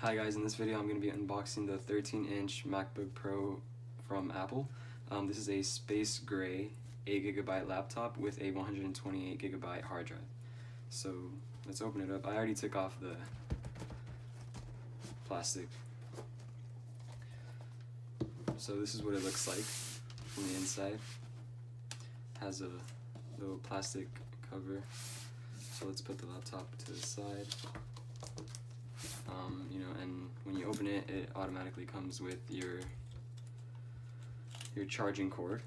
Hi guys, in this video I'm going to be unboxing the 13-inch MacBook Pro from Apple. This is a space gray 8GB laptop with a 128GB hard drive. So let's open it up. I already took off the plastic. So this is what it looks like from the inside. It has a little plastic cover. So let's put the laptop to the side. And when you open it, it automatically comes with your charging cord.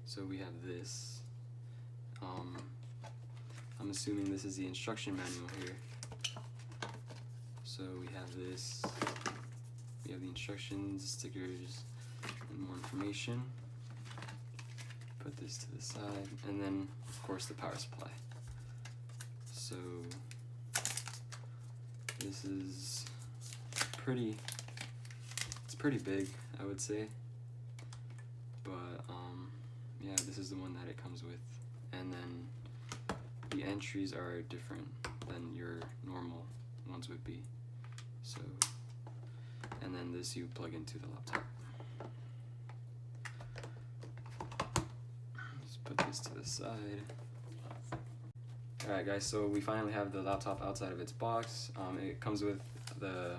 So we have this. I'm assuming this is the instruction manual here. So we have this. We have the instructions, stickers, and more information. Put this to the side, and then of course the power supply. So this is it's pretty big, I would say, but yeah, this is the one that it comes with, and then the entries are different than your normal ones would be. So, and then this you plug into the laptop. Just put this to the side. Alright guys, so we finally have the laptop outside of its box. It comes with the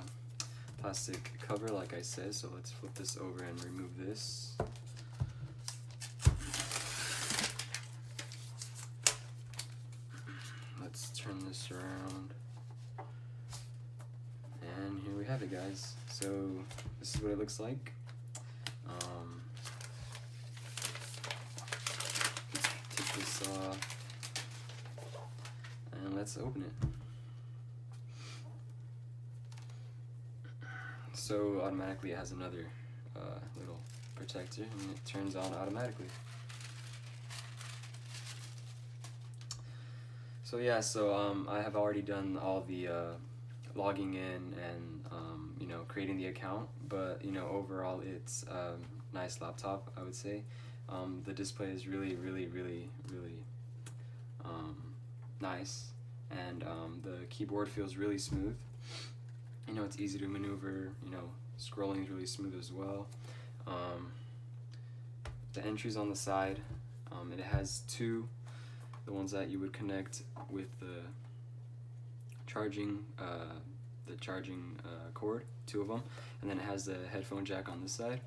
plastic cover like I said, so let's flip this over and remove this. Let's turn this around. And here we have it, guys. So this is what it looks like. Let's take this off. And let's open it. So automatically it has another little protector, and it turns on automatically. So yeah, I have already done all the logging in and creating the account, but overall it's a nice laptop, I would say. The display is really nice, and the keyboard feels really smooth. It's easy to maneuver. Scrolling is really smooth as well. The entries on the side, it has two, the ones that you would connect with the charging cord, two of them, and then it has the headphone jack on this side.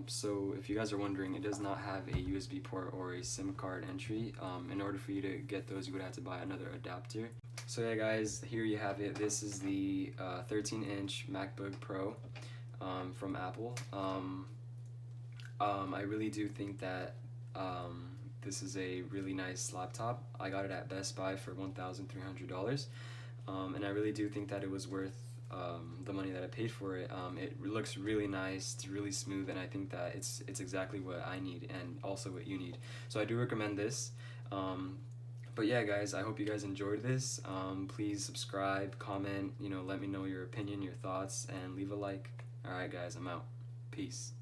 So if you guys are wondering, it does not have a USB port or a SIM card entry. In order for you to get those, you would have to buy another adapter. So yeah guys, here you have it. This is the 13-inch MacBook Pro from Apple. I really do think that this is a really nice laptop. I got it at Best Buy for $1,300, and I really do think that it was worth the money that I paid for it. It looks really nice, it's really smooth, and I think that it's exactly what I need and also what you need. So I do recommend this. But yeah guys, I hope you guys enjoyed this. Please subscribe, comment, let me know your opinion, your thoughts, and leave a like. Alright guys, I'm out. Peace.